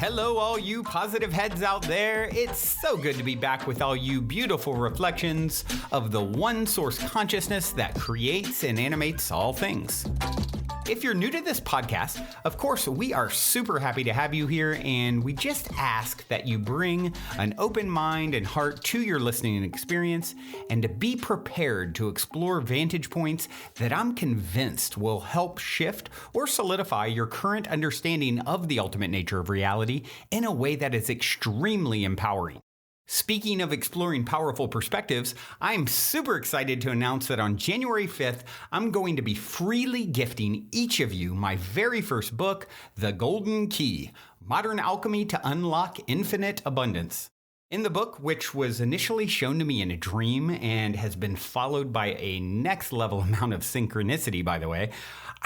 Hello, all you positive heads out there. It's so good to be back with all you beautiful reflections of the one source consciousness that creates and animates all things. If you're new to this podcast, of course, we are super happy to have you here, and we just ask that you bring an open mind and heart to your listening experience and to be prepared to explore vantage points that I'm convinced will help shift or solidify your current understanding of the ultimate nature of reality in a way that is extremely empowering. Speaking of exploring powerful perspectives, I'm super excited to announce that on January 5th, I'm going to be freely gifting each of you my very first book, The Golden Key: Modern Alchemy to Unlock Infinite Abundance. In the book, which was initially shown to me in a dream and has been followed by a next level amount of synchronicity, by the way,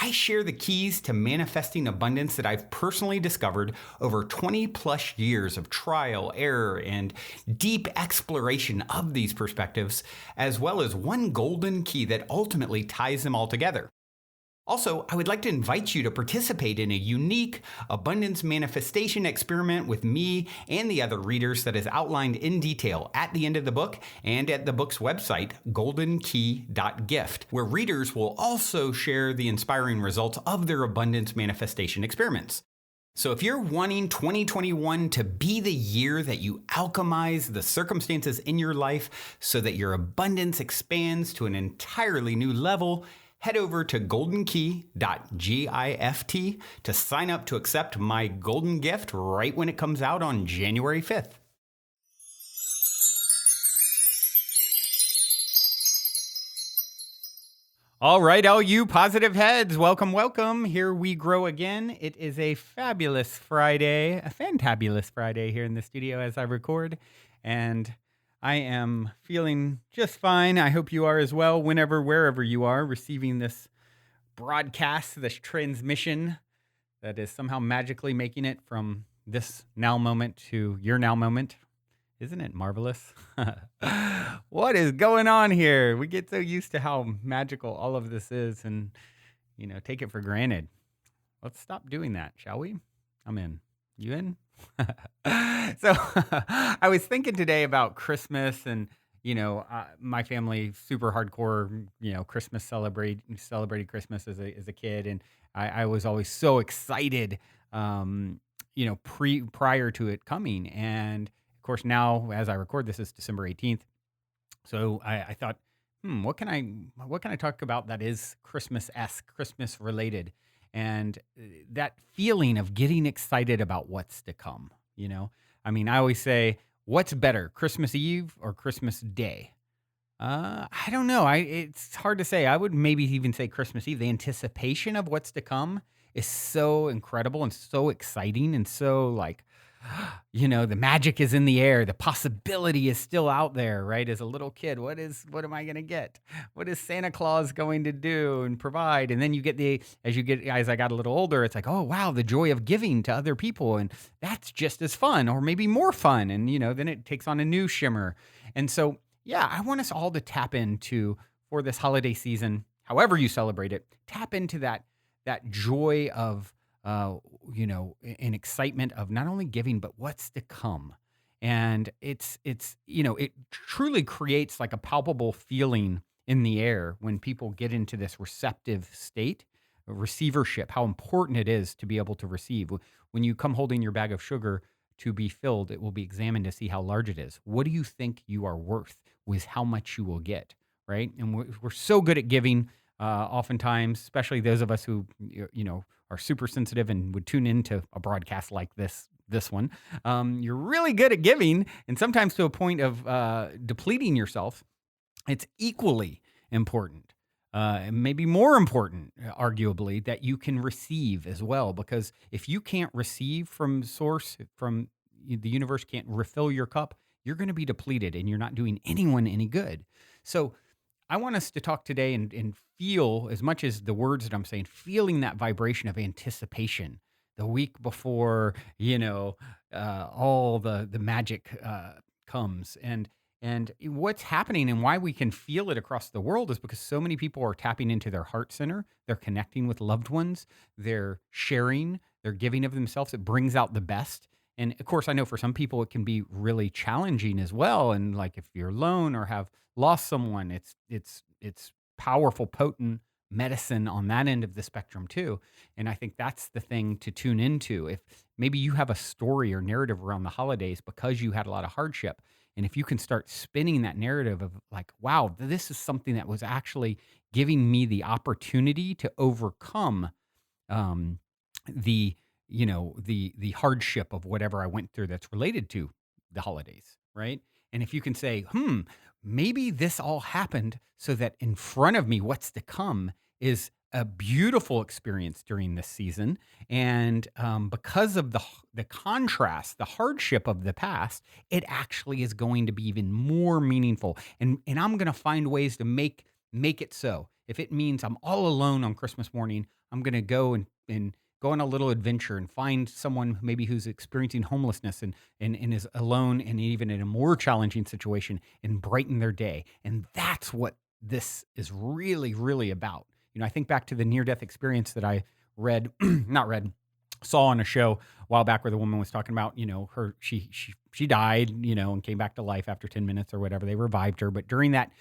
I share the keys to manifesting abundance that I've personally discovered over 20 plus years of trial, error, and deep exploration of these perspectives, as well as one golden key that ultimately ties them all together. Also, I would like to invite you to participate in a unique abundance manifestation experiment with me and the other readers that is outlined in detail at the end of the book and at the book's website, goldenkey.gift, where readers will also share the inspiring results of their abundance manifestation experiments. So if you're wanting 2021 to be the year that you alchemize the circumstances in your life so that your abundance expands to an entirely new level, head over to goldenkey.gift to sign up to accept my golden gift right when it comes out on January 5th. All right, all you positive heads, welcome, welcome. Here we grow again. It is a fabulous Friday, a fantabulous Friday here in the studio as I record, and I am feeling just fine. I hope you are as well, whenever, wherever you are, receiving this broadcast, this transmission that is somehow magically making it from this now moment to your now moment. Isn't it marvelous? What is going on here? We get so used to how magical all of this is and, take it for granted. Let's stop doing that, shall we? I'm in. You in? So I was thinking today about Christmas and, my family super hardcore, Christmas celebrated Christmas as a kid. And I was always so excited, prior to it coming. And of course, now as I record, this is December 18th. So I thought, what can I talk about that is Christmas-esque, Christmas related? And that feeling of getting excited about what's to come, I always say, what's better, Christmas Eve or Christmas Day? I don't know. It's hard to say. I would maybe even say Christmas Eve. The anticipation of what's to come is so incredible and so exciting and so the magic is in the air. The possibility is still out there, right? As a little kid, what am I going to get? What is Santa Claus going to do and provide? And then as I got a little older, it's like, oh, wow, the joy of giving to other people. And that's just as fun or maybe more fun. And, then it takes on a new shimmer. And so, yeah, I want us all to tap into, for this holiday season, however you celebrate it, tap into that joy of, an excitement of not only giving, but what's to come. And it truly creates like a palpable feeling in the air when people get into this receptive state, receivership, how important it is to be able to receive. When you come holding your bag of sugar to be filled, it will be examined to see how large it is. What do you think you are worth with how much you will get, right? And we're so good at giving, oftentimes, especially those of us who, are super sensitive and would tune into a broadcast like this one. You're really good at giving, and sometimes to a point of depleting yourself. It's equally important, maybe more important, arguably, that you can receive as well. Because if you can't receive from source, from the universe can't refill your cup, you're going to be depleted and you're not doing anyone any good. So I want us to talk today and feel, as much as the words that I'm saying, feeling that vibration of anticipation the week before, all the magic comes. And what's happening and why we can feel it across the world is because so many people are tapping into their heart center. They're connecting with loved ones. They're sharing. They're giving of themselves. It brings out the best. And of course, I know for some people it can be really challenging as well. And like if you're alone or have lost someone, it's powerful, potent medicine on that end of the spectrum too. And I think that's the thing to tune into. If maybe you have a story or narrative around the holidays because you had a lot of hardship, and if you can start spinning that narrative of like, wow, this is something that was actually giving me the opportunity to overcome um, the the hardship of whatever I went through that's related to the holidays, right? And if you can say, maybe this all happened so that in front of me, what's to come is a beautiful experience during this season, and because of the contrast, the hardship of the past, it actually is going to be even more meaningful, and I'm going to find ways to make it so. If it means I'm all alone on Christmas morning, I'm going to go and go on a little adventure and find someone maybe who's experiencing homelessness and is alone and even in a more challenging situation and brighten their day. And that's what this is really, really about. I think back to the near-death experience that I read, not read, saw on a show a while back where the woman was talking about, she died, and came back to life after 10 minutes or whatever. They revived her. But during that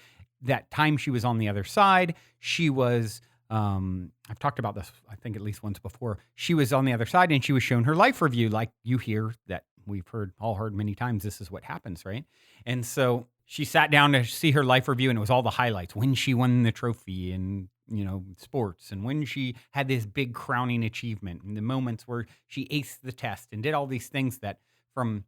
time she was on the other side, she was I've talked about this, I think at least once before. She was on the other side and she was shown her life review, like you hear that we've all heard many times. This is what happens, right? And so she sat down to see her life review, and it was all the highlights: when she won the trophy and sports, and when she had this big crowning achievement, and the moments where she aced the test and did all these things that from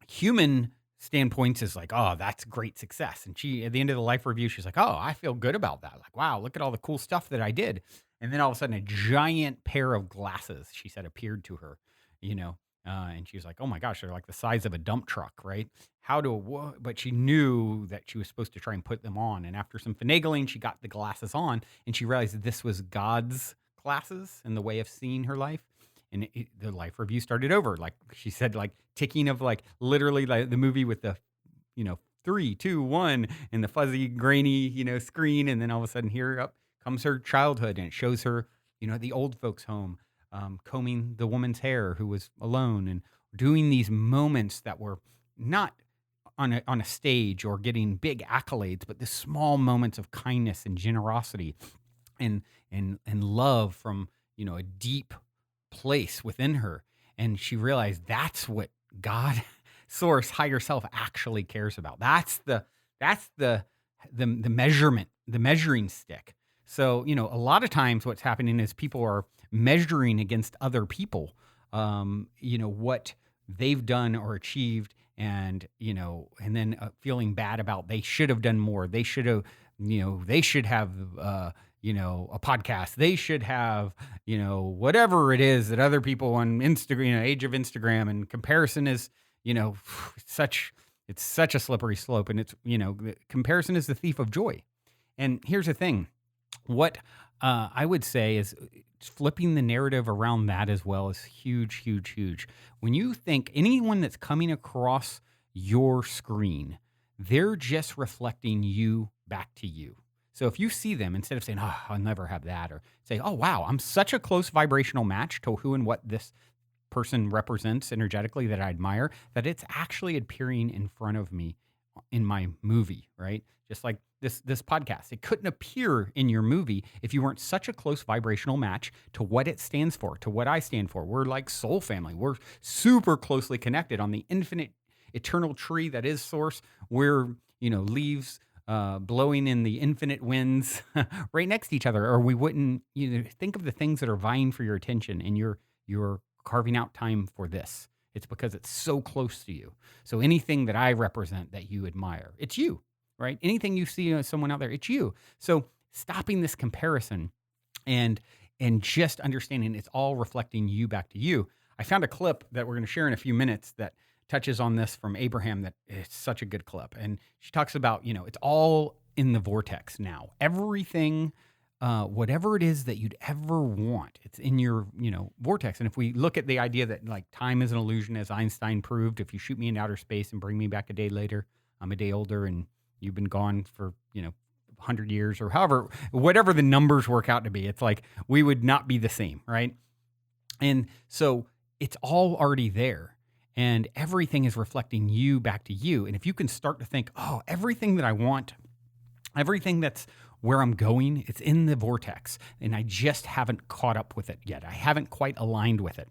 human standpoints is like, oh, that's great success. And she, at the end of the life review, she's like, oh, I feel good about that. Like, wow, look at all the cool stuff that I did. And then all of a sudden, a giant pair of glasses, she said, appeared to her, and she was like, oh my gosh, they're like the size of a dump truck, right? But she knew that she was supposed to try and put them on. And after some finagling, she got the glasses on, and she realized that this was God's glasses and the way of seeing her life. And the life review started over. Like she said, like ticking of like literally like the movie with the, 3, 2, 1 and the fuzzy, grainy, screen. And then all of a sudden here up comes her childhood, and it shows her, the old folks home, combing the woman's hair who was alone, and doing these moments that were not on a stage or getting big accolades, but the small moments of kindness and generosity and love from, a deep place within her. And she realized that's what God, source, higher self actually cares about. That's the measurement, the measuring stick. So, a lot of times what's happening is people are measuring against other people, what they've done or achieved, and then feeling bad about they should have done more. They should have, they should have, a podcast. They should have, whatever it is that other people on Instagram, age of Instagram, and comparison is, it's such a slippery slope. And it's, comparison is the thief of joy. And here's the thing, what I would say is flipping the narrative around that as well is huge, huge, huge. When you think anyone that's coming across your screen, they're just reflecting you back to you. So if you see them, instead of saying, oh, I'll never have that, or say, oh, wow, I'm such a close vibrational match to who and what this person represents energetically that I admire, that it's actually appearing in front of me in my movie, right? Just like this podcast. It couldn't appear in your movie if you weren't such a close vibrational match to what it stands for, to what I stand for. We're like soul family. We're super closely connected on the infinite, eternal tree that is Source. We're, leaves blowing in the infinite winds right next to each other, or we wouldn't, think of the things that are vying for your attention, and you're carving out time for this. It's because it's so close to you. So anything that I represent that you admire, it's you, right? Anything you see someone out there, it's you. So stopping this comparison and just understanding it's all reflecting you back to you. I found a clip that we're going to share in a few minutes that touches on this from Abraham. That is such a good clip. And she talks about, it's all in the vortex now. Everything, whatever it is that you'd ever want, it's in your, vortex. And if we look at the idea that like time is an illusion, as Einstein proved, if you shoot me in outer space and bring me back a day later, I'm a day older and you've been gone for, 100 years or however, whatever the numbers work out to be, it's like we would not be the same, right? And so it's all already there. And everything is reflecting you back to you. And if you can start to think, oh, everything that I want, everything that's where I'm going, it's in the vortex. And I just haven't caught up with it yet. I haven't quite aligned with it.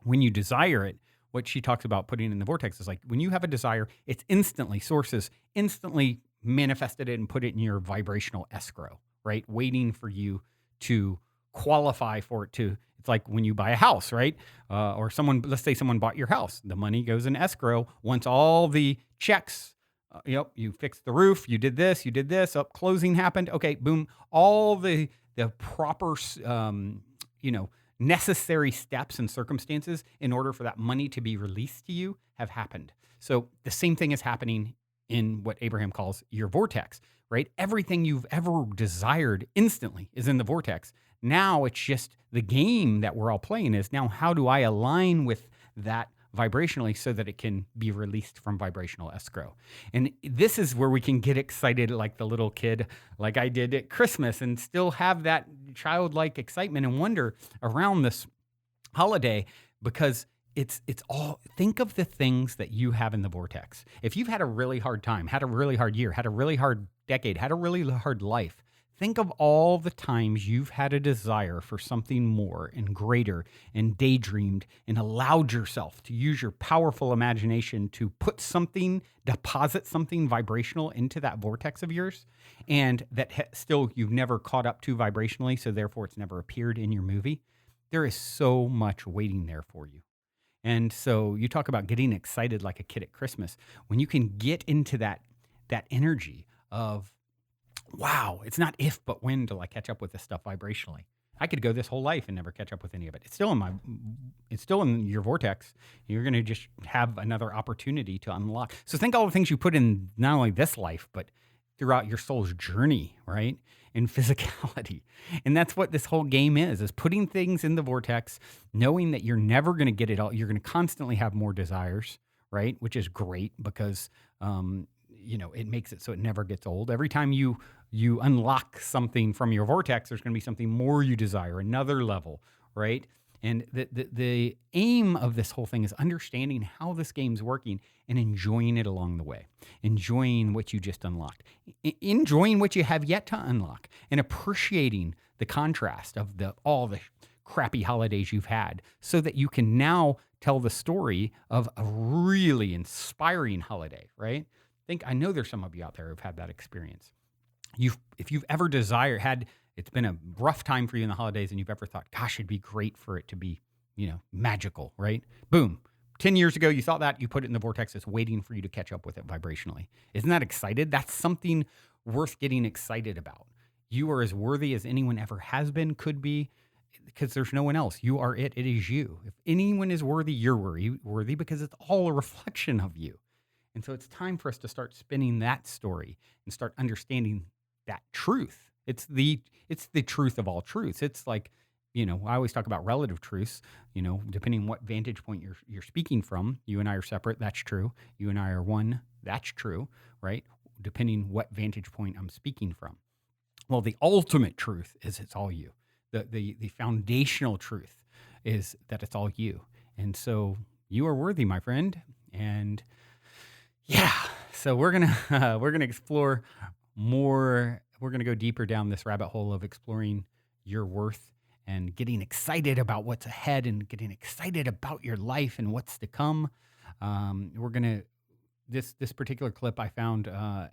When you desire it, what she talks about putting in the vortex is like when you have a desire, it's instantly, sources instantly manifested it and put it in your vibrational escrow, right? Waiting for you to qualify for it to. It's like when you buy a house, right? Or let's say someone bought your house. The money goes in escrow. Once all the checks, you fixed the roof, you did this, closing happened. Okay, boom. All the proper, necessary steps and circumstances in order for that money to be released to you have happened. So the same thing is happening in what Abraham calls your vortex, right? Everything you've ever desired instantly is in the vortex. Now it's just the game that we're all playing is now how do I align with that vibrationally so that it can be released from vibrational escrow. And this is where we can get excited like the little kid, like I did at Christmas, and still have that childlike excitement and wonder around this holiday because it's all, think of the things that you have in the vortex. If you've had a really hard time, had a really hard year, had a really hard decade, had a really hard life, think of all the times you've had a desire for something more and greater and daydreamed and allowed yourself to use your powerful imagination to put something, deposit something vibrational into that vortex of yours, and that still you've never caught up to vibrationally, so therefore it's never appeared in your movie. There is so much waiting there for you. And so you talk about getting excited like a kid at Christmas. When you can get into that energy of, wow, it's not if, but when till I catch up with this stuff vibrationally. I could go this whole life and never catch up with any of it. It's still in your vortex. You're going to just have another opportunity to unlock. So think all the things you put in not only this life, but throughout your soul's journey, right? In physicality. And that's what this whole game is putting things in the vortex, knowing that you're never going to get it all. You're going to constantly have more desires, right? Which is great because, it makes it so it never gets old. Every time you unlock something from your vortex, there's going to be something more you desire, another level, right? And the aim of this whole thing is understanding how this game's working and enjoying it along the way, enjoying what you just unlocked, enjoying what you have yet to unlock, and appreciating the contrast of all the crappy holidays you've had so that you can now tell the story of a really inspiring holiday, right? I know there's some of you out there who've had that experience. If you've ever it's been a rough time for you in the holidays and you've ever thought, gosh, it'd be great for it to be, magical, right? Boom. 10 years ago, you thought that, you put it in the vortex, it's waiting for you to catch up with it vibrationally. Isn't that excited? That's something worth getting excited about. You are as worthy as anyone ever has been, could be, because there's no one else. You are it. It is you. If anyone is worthy, you're worthy because it's all a reflection of you. And so it's time for us to start spinning that story and start understanding that truth. It's the truth of all truths. It's like, I always talk about relative truths, depending on what vantage point you're speaking from. You and I are separate. That's true. You and I are one. That's true, right? Depending what vantage point I'm speaking from. Well, the ultimate truth is it's all you. The foundational truth is that it's all you. And so you are worthy, my friend. And yeah, so we're gonna explore more. We're gonna go deeper down this rabbit hole of exploring your worth and getting excited about what's ahead and getting excited about your life and what's to come. This particular clip I found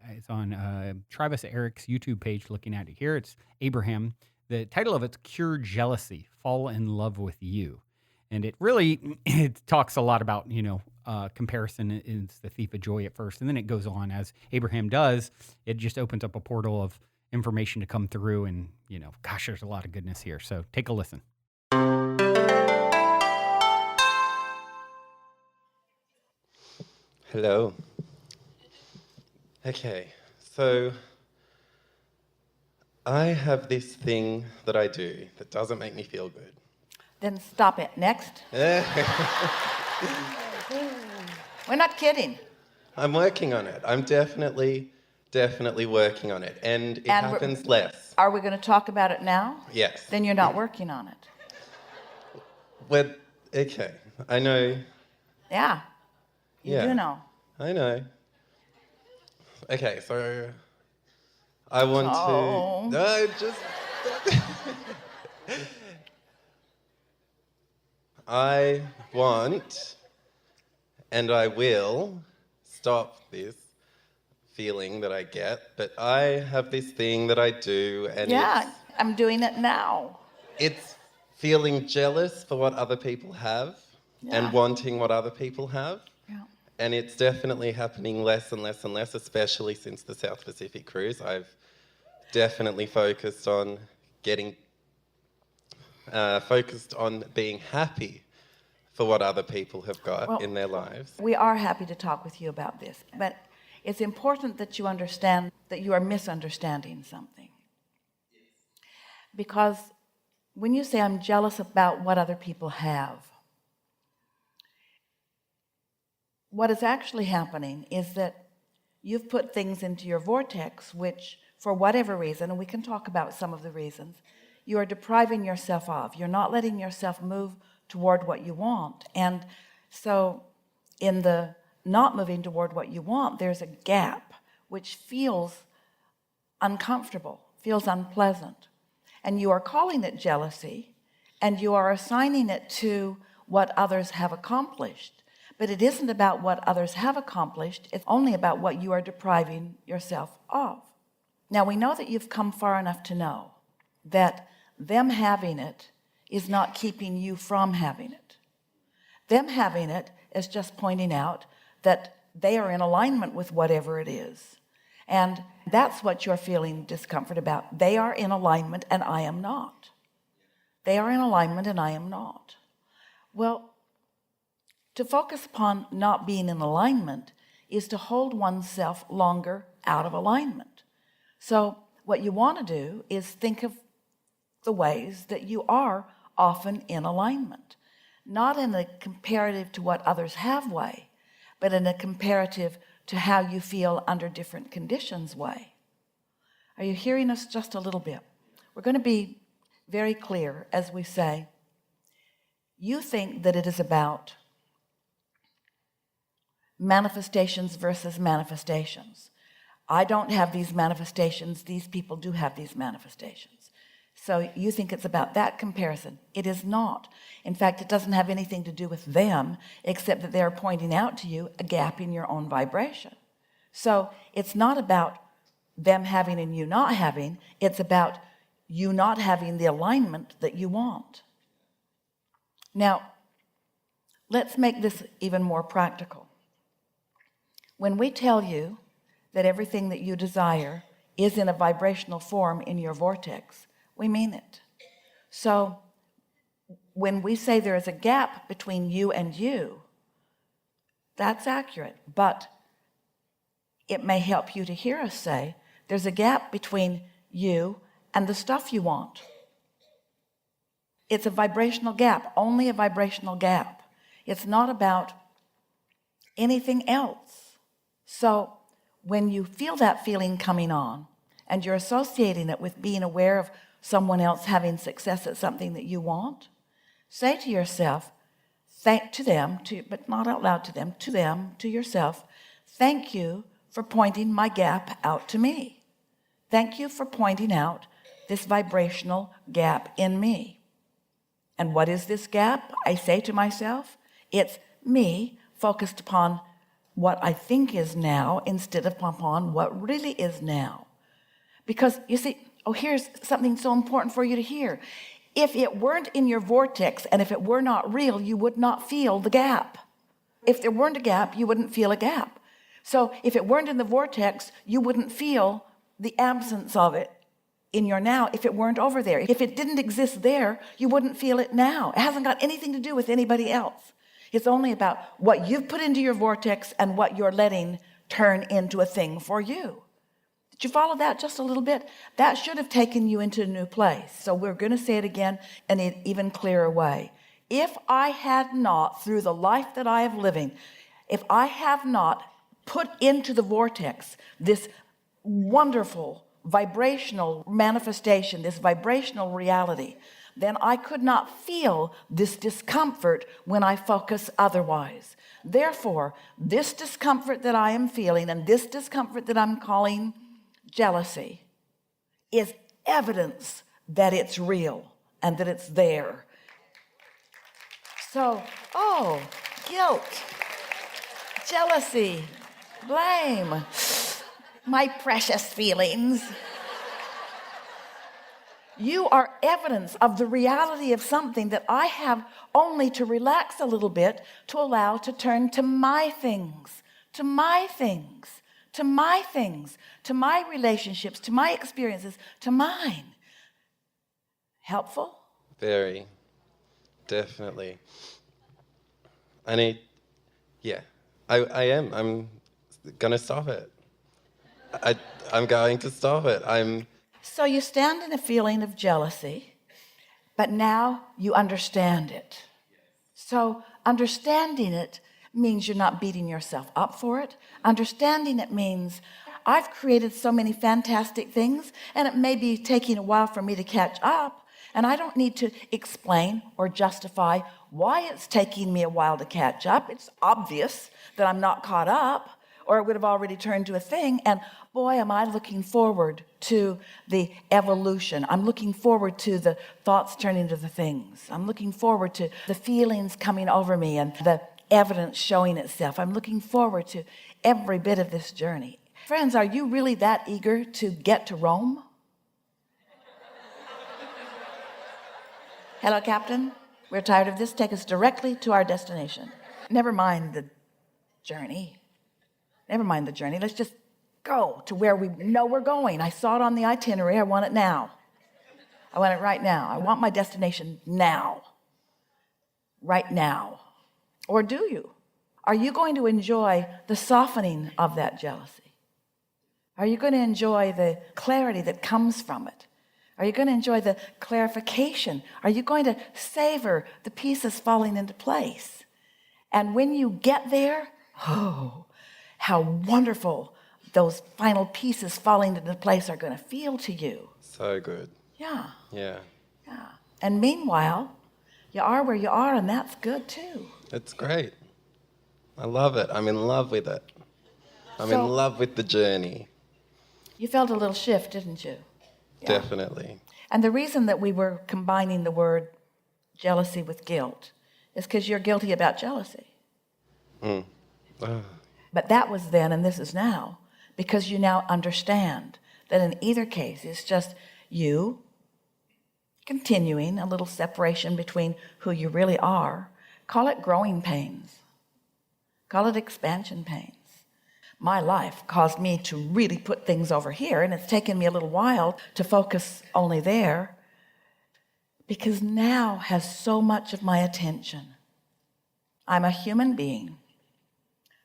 it's on Travis Eric's YouTube page. Looking at it here, it's Abraham. The title of it's "Cure Jealousy: Fall in Love with You." And it talks a lot about, comparison is the thief of joy at first. And then it goes on, as Abraham does, it just opens up a portal of information to come through. And, gosh, there's a lot of goodness here. So take a listen. Hello. Okay, so I have this thing that I do that doesn't make me feel good. Then stop it. Next. We're not kidding. I'm working on it. I'm definitely working on it. And it happens less. Are we going to talk about it now? Yes. Then you're not working on it. Okay. I know. Yeah, you do know. I know. Okay, so I want to... No, just... I want, and I will, stop this feeling that I get, but I have this thing that I do, and Yeah, I'm doing it now. it's feeling jealous for what other people have and wanting what other people have. Yeah. And it's definitely happening less and less and less, especially since the South Pacific cruise. I've definitely focused on being happy for what other people have got in their lives. We are happy to talk with you about this, but it's important that you understand that you are misunderstanding something. Because when you say I'm jealous about what other people have, what is actually happening is that you've put things into your vortex which, for whatever reason, and we can talk about some of the reasons, you are depriving yourself of. You're not letting yourself move toward what you want. And so in the not moving toward what you want, there's a gap which feels uncomfortable, feels unpleasant. And you are calling it jealousy, and you are assigning it to what others have accomplished. But it isn't about what others have accomplished. It's only about what you are depriving yourself of. Now, we know that you've come far enough to know that them having it is not keeping you from having it. Them having it is just pointing out that they are in alignment with whatever it is. And that's what you're feeling discomfort about. They are in alignment and I am not. They are in alignment and I am not. Well, to focus upon not being in alignment is to hold oneself longer out of alignment. So what you want to do is think of the ways that you are often in alignment, not in a comparative to what others have way, but in a comparative to how you feel under different conditions way. Are you hearing us just a little bit? We're going to be very clear as we say, you think that it is about manifestations versus manifestations. I don't have these manifestations. These people do have these manifestations. So you think it's about that comparison. It is not. In fact, it doesn't have anything to do with them, except that they're pointing out to you a gap in your own vibration. So it's not about them having and you not having. It's about you not having the alignment that you want. Now, let's make this even more practical. When we tell you that everything that you desire is in a vibrational form in your vortex, we mean it. So when we say there is a gap between you and you, that's accurate, but it may help you to hear us say there's a gap between you and the stuff you want. It's a vibrational gap, only a vibrational gap. It's not about anything else. So when you feel that feeling coming on and you're associating it with being aware of someone else having success at something that you want, say to yourself, but not out loud to them, to yourself, thank you for pointing my gap out to me. Thank you for pointing out this vibrational gap in me. And what is this gap? I say to myself, it's me focused upon what I think is now instead of upon what really is now. Because you see, here's something so important for you to hear. If it weren't in your vortex and if it were not real, you would not feel the gap. If there weren't a gap, you wouldn't feel a gap. So if it weren't in the vortex, you wouldn't feel the absence of it in your now if it weren't over there. If it didn't exist there, you wouldn't feel it now. It hasn't got anything to do with anybody else. It's only about what you've put into your vortex and what you're letting turn into a thing for you. Did you follow that just a little bit? That should have taken you into a new place. So we're going to say it again in an even clearer way. If I had not, through the life that I am living, if I have not put into the vortex this wonderful vibrational manifestation, this vibrational reality, then I could not feel this discomfort when I focus otherwise. Therefore, this discomfort that I am feeling and this discomfort that I'm calling jealousy is evidence that it's real and that it's there. So, guilt, jealousy, blame, my precious feelings. You are evidence of the reality of something that I have only to relax a little bit to allow to turn to my things, to my things, to my things, to my relationships, to my experiences, to mine. Helpful? Very. Definitely. I am. I'm going to stop it. I'm going to stop it. So you stand in a feeling of jealousy, but now you understand it. So understanding it means you're not beating yourself up for it. Understanding it means I've created so many fantastic things, and it may be taking a while for me to catch up, and I don't need to explain or justify why it's taking me a while to catch up. It's obvious that I'm not caught up, or it would have already turned to a thing. And boy, am I looking forward to the evolution. I'm looking forward to the thoughts turning to the things. I'm looking forward to the feelings coming over me and the evidence showing itself. I'm looking forward to every bit of this journey. Friends, are you really that eager to get to Rome? Hello, Captain. We're tired of this. Take us directly to our destination. Never mind the journey. Never mind the journey. Let's just go to where we know we're going. I saw it on the itinerary. I want it now. I want it right now. I want my destination now. Right now. Or do you? Are you going to enjoy the softening of that jealousy? Are you going to enjoy the clarity that comes from it? Are you going to enjoy the clarification? Are you going to savor the pieces falling into place? And when you get there, how wonderful those final pieces falling into place are going to feel to you. So good. Yeah. Yeah. Yeah. And meanwhile, you are where you are, and that's good too. It's great. I love it. I'm in love with it. I'm in love with the journey. You felt a little shift, didn't you? Yeah. Definitely. And the reason that we were combining the word jealousy with guilt is because you're guilty about jealousy. But that was then and this is now, because you now understand that in either case it's just you continuing a little separation between who you really are. Call it growing pains. Call it expansion pains. My life caused me to really put things over here, and it's taken me a little while to focus only there, because now has so much of my attention. I'm a human being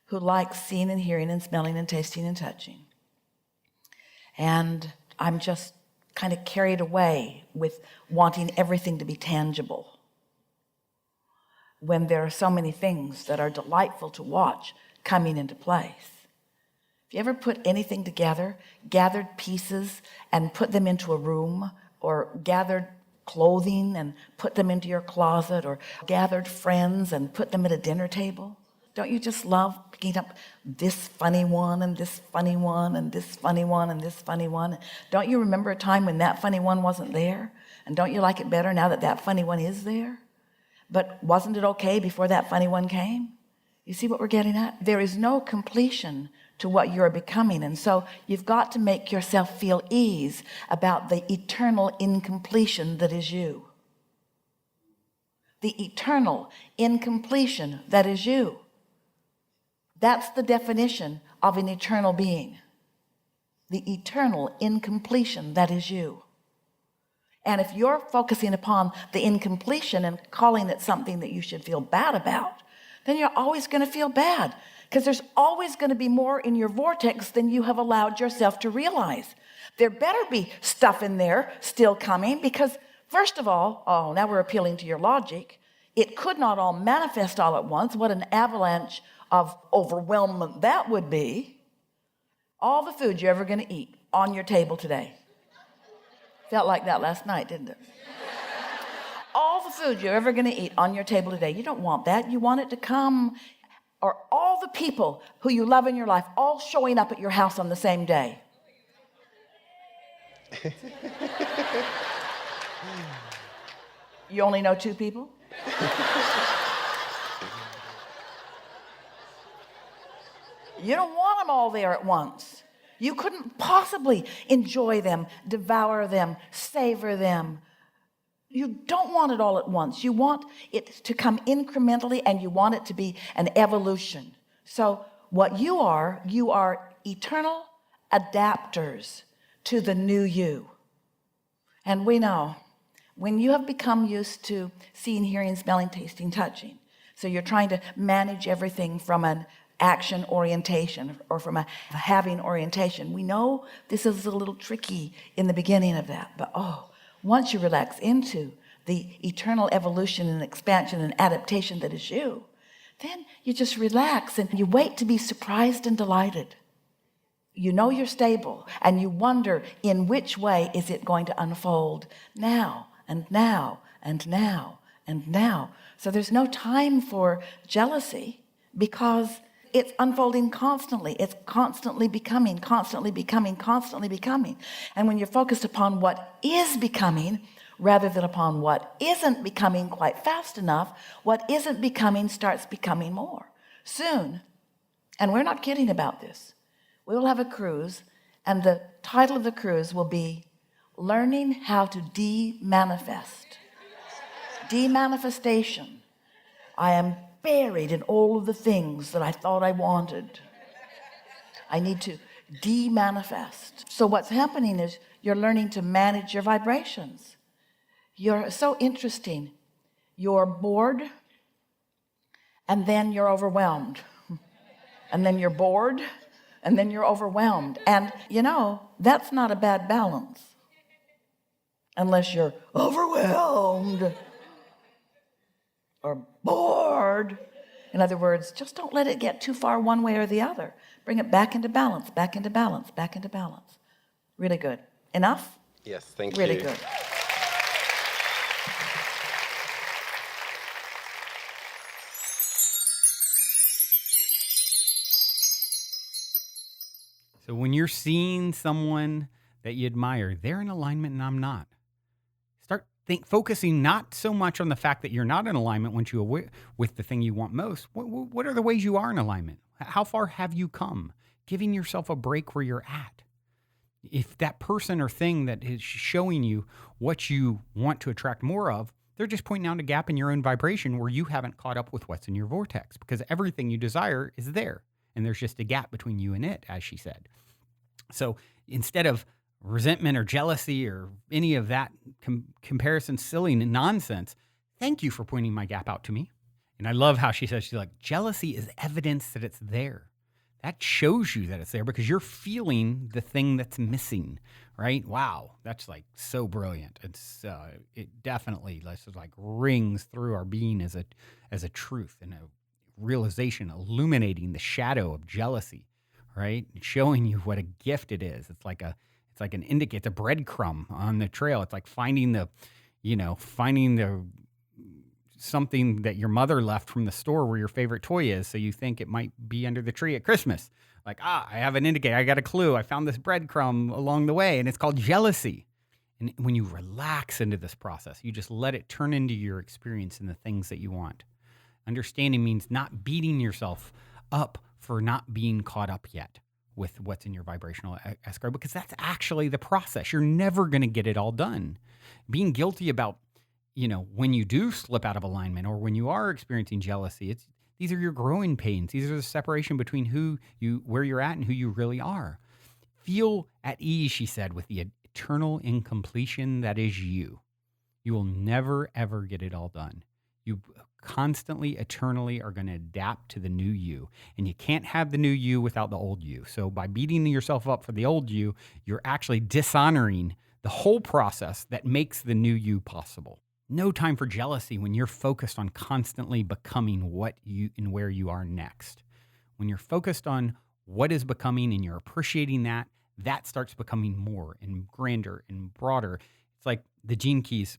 who likes seeing and hearing and smelling and tasting and touching. And I'm just kind of carried away with wanting everything to be tangible, when there are so many things that are delightful to watch coming into place. If you ever put anything together, gathered pieces and put them into a room, or gathered clothing and put them into your closet, or gathered friends and put them at a dinner table, don't you just love picking up this funny one and this funny one and this funny one and this funny one? Don't you remember a time when that funny one wasn't there? And don't you like it better now that that funny one is there? But wasn't it okay before that funny one came? You see what we're getting at? There is no completion to what you're becoming. And so you've got to make yourself feel ease about the eternal incompletion that is you. The eternal incompletion that is you. That's the definition of an eternal being. The eternal incompletion that is you. And if you're focusing upon the incompletion and calling it something that you should feel bad about, then you're always going to feel bad, because there's always going to be more in your vortex than you have allowed yourself to realize. There better be stuff in there still coming, because first of all, now we're appealing to your logic. It could not all manifest all at once. What an avalanche of overwhelmment that would be. All the food you're ever going to eat on your table today. Felt like that last night, didn't it? the food you're ever going to eat on your table today. You don't want that. You want it to come, or all the people who you love in your life all showing up at your house on the same day. You only know 2 people? You don't want them all there at once. You couldn't possibly enjoy them, devour them, savor them. You don't want it all at once. You want it to come incrementally, and you want it to be an evolution. So what you are eternal adapters to the new you. And we know when you have become used to seeing, hearing, smelling, tasting, touching, so you're trying to manage everything from an action orientation or from a having orientation. We know this is a little tricky in the beginning of that, but once you relax into the eternal evolution and expansion and adaptation that is you, then you just relax and you wait to be surprised and delighted. You know you're stable, and you wonder in which way is it going to unfold now and now and now and now. So there's no time for jealousy, because it's unfolding constantly. It's constantly becoming, constantly becoming, constantly becoming. And when you're focused upon what is becoming rather than upon what isn't becoming quite fast enough, what isn't becoming starts becoming more. Soon, and we're not kidding about this, we will have a cruise, and the title of the cruise will be Learning How to De-Manifest. De-manifestation. I am buried in all of the things that I thought I wanted. I need to de-manifest. So what's happening is you're learning to manage your vibrations. You're so interesting. You're bored, and then you're overwhelmed. And then you're bored, and then you're overwhelmed. And that's not a bad balance. Unless you're overwhelmed or bored. In other words, just don't let it get too far one way or the other. Bring it back into balance, back into balance, back into balance. Really good. Enough? Yes, thank you. Really good. So when you're seeing someone that you admire, they're in alignment and I'm not. Start focusing not so much on the fact that you're not in alignment once you're aware with the thing you want most. What are the ways you are in alignment? How far have you come? Giving yourself a break where you're at. If that person or thing that is showing you what you want to attract more of, they're just pointing out a gap in your own vibration where you haven't caught up with what's in your vortex, because everything you desire is there. And there's just a gap between you and it, as she said. So instead of resentment or jealousy or any of that comparison, silly nonsense, thank you for pointing my gap out to me. And I love how she says, she's like, jealousy is evidence that it's there. That shows you that it's there because you're feeling the thing that's missing, right? Wow, that's like so brilliant. It definitely like rings through our being as a truth and a realization, illuminating the shadow of jealousy, right? Showing you what a gift it is. It's like an indicator, it's a breadcrumb on the trail. It's like finding the something that your mother left from the store where your favorite toy is. So you think it might be under the tree at Christmas. Like, I have an indicator. I got a clue. I found this breadcrumb along the way, and it's called jealousy. And when you relax into this process, you just let it turn into your experience and the things that you want. Understanding means not beating yourself up for not being caught up yet with what's in your vibrational escrow, because that's actually the process. You're never going to get it all done. Being guilty about, when you do slip out of alignment or when you are experiencing jealousy, these are your growing pains. These are the separation between where you're at and who you really are. Feel at ease, she said, with the eternal incompletion that is you. You will never, ever get it all done. You constantly, eternally are going to adapt to the new you. And you can't have the new you without the old you. So by beating yourself up for the old you, you're actually dishonoring the whole process that makes the new you possible. No time for jealousy when you're focused on constantly becoming what you and where you are next. When you're focused on what is becoming and you're appreciating that starts becoming more and grander and broader. It's like the Gene Keys,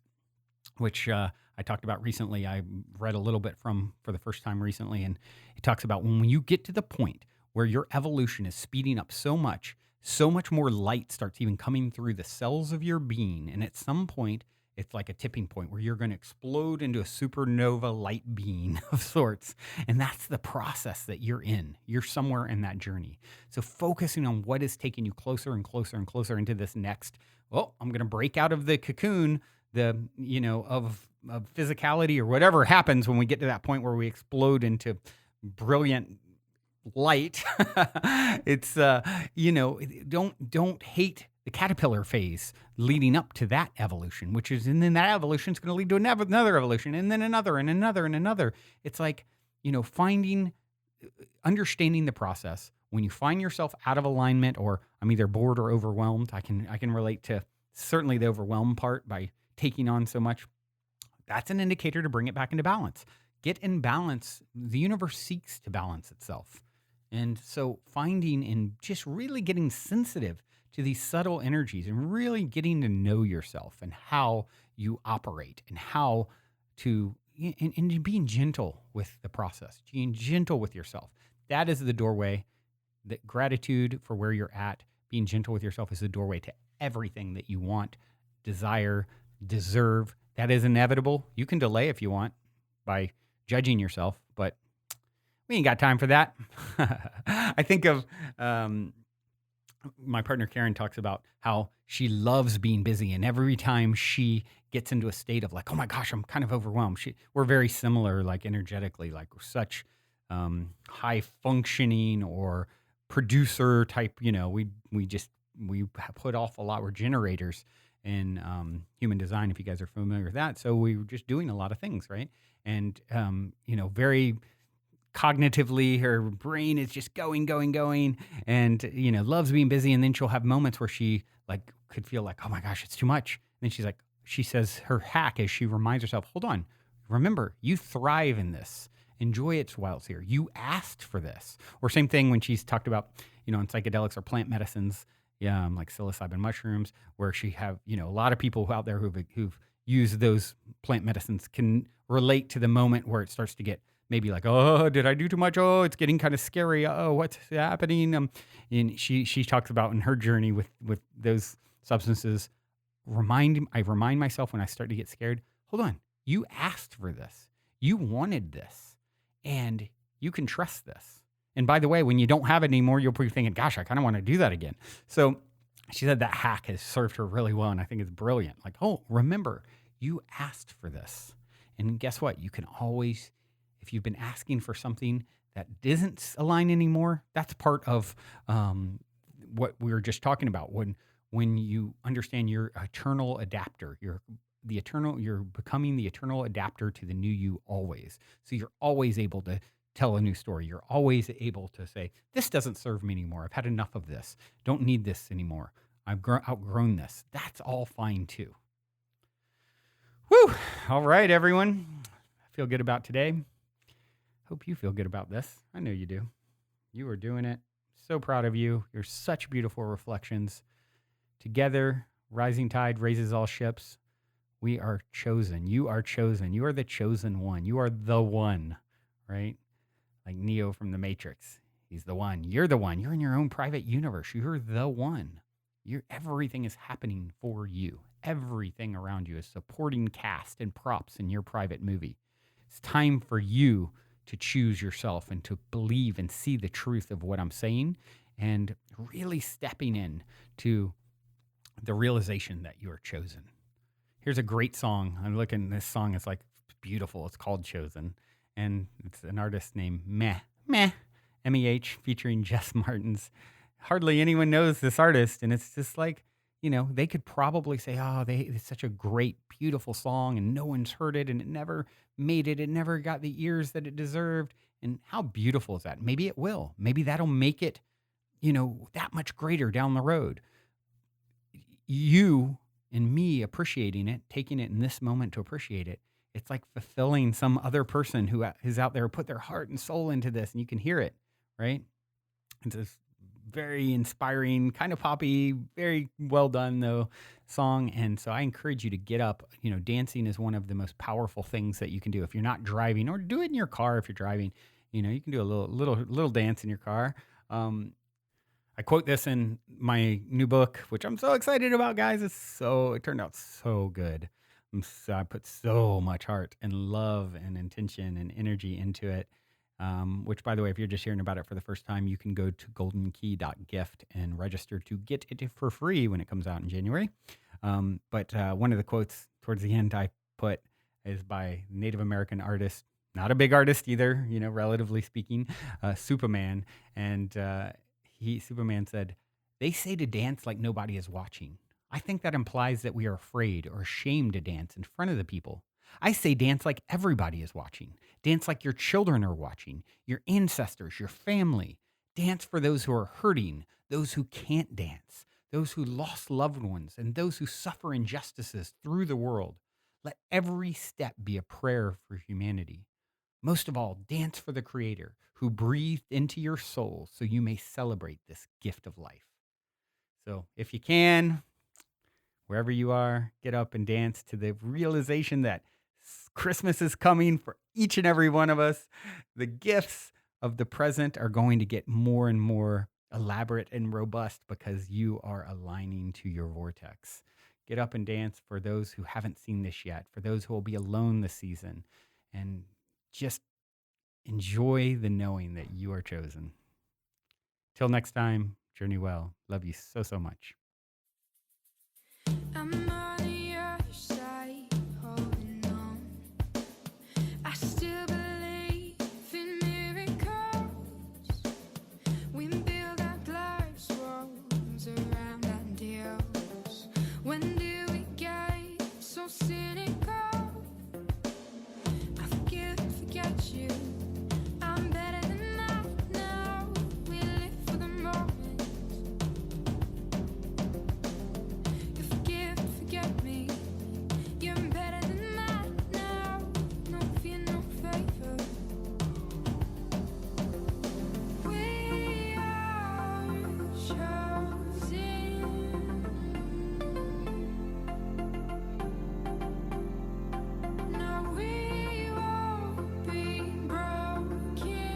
which I talked about recently. I read a little bit for the first time recently, and it talks about when you get to the point where your evolution is speeding up so much more light starts even coming through the cells of your being. And at some point, it's like a tipping point where you're going to explode into a supernova light being of sorts. And that's the process that you're in. You're somewhere in that journey. So focusing on what is taking you closer and closer and closer into this next, I'm going to break out of the cocoon, of physicality or whatever happens when we get to that point where we explode into brilliant light. It's don't hate the caterpillar phase leading up to that evolution, and then that evolution is going to lead to another evolution, and then another and another and another. It's like, understanding the process. When you find yourself out of alignment, or I'm either bored or overwhelmed, I can relate to certainly the overwhelmed part by taking on so much. That's an indicator to bring it back into balance. Get in balance. The universe seeks to balance itself. And so finding and just really getting sensitive to these subtle energies and really getting to know yourself and how you operate and how to, and being gentle with the process, being gentle with yourself. That is the doorway. That gratitude for where you're at, being gentle with yourself is the doorway to everything that you want, desire, deserve. That is inevitable. You can delay if you want by judging yourself, but we ain't got time for that. I think of my partner Karen talks about how she loves being busy, and every time she gets into a state of like, oh my gosh, I'm kind of overwhelmed. We're very similar, like energetically, like we're such high functioning or producer type. We put off a lot. We're generators in human design, if you guys are familiar with that. So we were just doing a lot of things, right? And very cognitively, her brain is just going, and loves being busy. And then she'll have moments where she like could feel like, oh my gosh, it's too much. And then she says her hack is she reminds herself, hold on, remember, you thrive in this. Enjoy it while it's here. You asked for this. Or same thing when she's talked about, in psychedelics or plant medicines, like psilocybin mushrooms, where she have, a lot of people out there who've used those plant medicines can relate to the moment where it starts to get maybe like, oh, did I do too much? Oh, it's getting kind of scary. Oh, what's happening? And she talks about in her journey with those substances, I remind myself when I start to get scared, hold on, you asked for this. You wanted this. And you can trust this. And by the way, when you don't have it anymore, you'll be thinking, gosh, I kind of want to do that again. So she said that hack has served her really well. And I think it's brilliant. Like, oh, remember, you asked for this. And guess what? You can always, if you've been asking for something that isn't aligned anymore, that's part of what we were just talking about. When you understand your eternal adapter, you're becoming the eternal adapter to the new you always. So you're always able to tell a new story. You're always able to say, this doesn't serve me anymore. I've had enough of this. Don't need this anymore. I've outgrown this. That's all fine too. Woo! All right, everyone. I feel good about today. Hope you feel good about this. I know you do. You are doing it. So proud of you. You're such beautiful reflections. Together, rising tide raises all ships. We are chosen. You are chosen. You are the chosen one. You are the one, right? Like Neo from the Matrix. He's the one. You're the one. You're in your own private universe. You're the one. Everything is happening for you. Everything around you is supporting cast and props in your private movie. It's time for you to choose yourself and to believe and see the truth of what I'm saying and really stepping in to the realization that you are chosen. Here's a great song. I'm looking at this song. It's beautiful. It's called Chosen. And it's an artist named Meh, M-E-H, featuring Jess Martins. Hardly anyone knows this artist. And it's just like, they could probably say, oh, it's such a great, beautiful song and no one's heard it and it never made it. It never got the ears that it deserved. And how beautiful is that? Maybe it will. Maybe that'll make it, that much greater down the road. You and me appreciating it, taking it in this moment to appreciate it, it's like fulfilling some other person who is out there, put their heart and soul into this, and you can hear it, right? It's this very inspiring, kind of poppy, very well done though song. And so I encourage you to get up. Dancing is one of the most powerful things that you can do if you're not driving, or do it in your car if you're driving. You can do a little dance in your car. I quote this in my new book, which I'm so excited about, guys. It turned out so good. I put so much heart and love and intention and energy into it. Which, by the way, if you're just hearing about it for the first time, you can go to goldenkey.gift and register to get it for free when it comes out in January. But one of the quotes towards the end I put is by Native American artist, not a big artist either, relatively speaking, Superman. And Superman said, "They say to dance like nobody is watching. I think that implies that we are afraid or ashamed to dance in front of the people. I say dance like everybody is watching. Dance like your children are watching, your ancestors, your family. Dance for those who are hurting, those who can't dance, those who lost loved ones, and those who suffer injustices through the world. Let every step be a prayer for humanity. Most of all, dance for the Creator who breathed into your soul so you may celebrate this gift of life." So if you can, wherever you are, get up and dance to the realization that Christmas is coming for each and every one of us. The gifts of the present are going to get more and more elaborate and robust because you are aligning to your vortex. Get up and dance for those who haven't seen this yet, for those who will be alone this season, and just enjoy the knowing that you are chosen. Till next time, journey well. Love you so, so much. I'm on the other side, holding on. I still believe in miracles. We build our glass walls around ideals. When do we get so cynical? I forget you. I'm better than that now. We live for the moment. You forget me. You're better than that now. No fear, no favor. We are chosen. No, we won't be broken.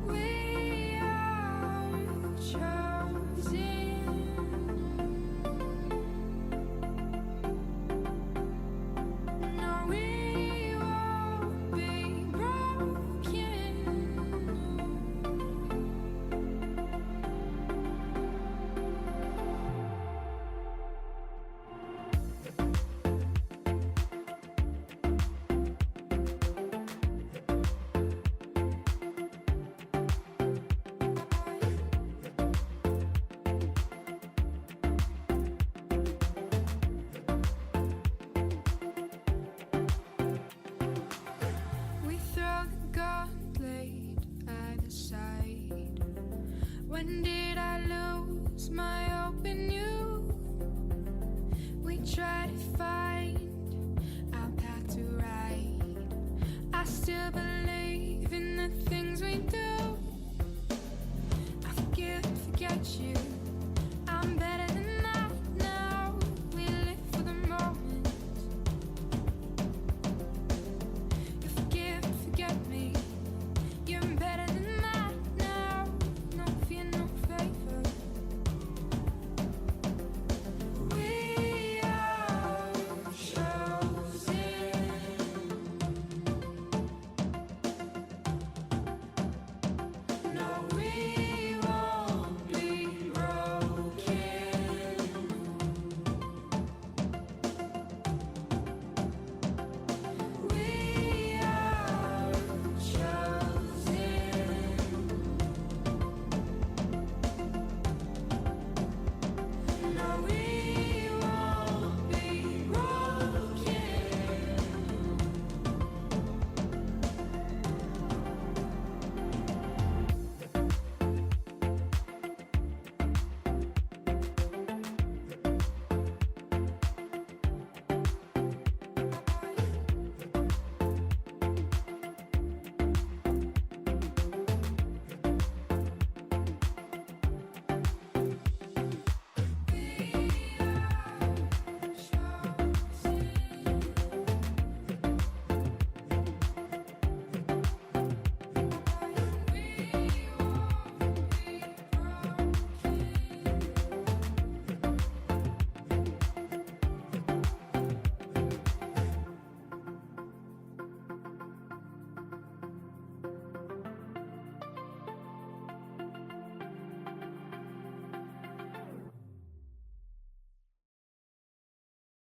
We are chosen. No, we won't be broken. We throw the gauntlet either side. When did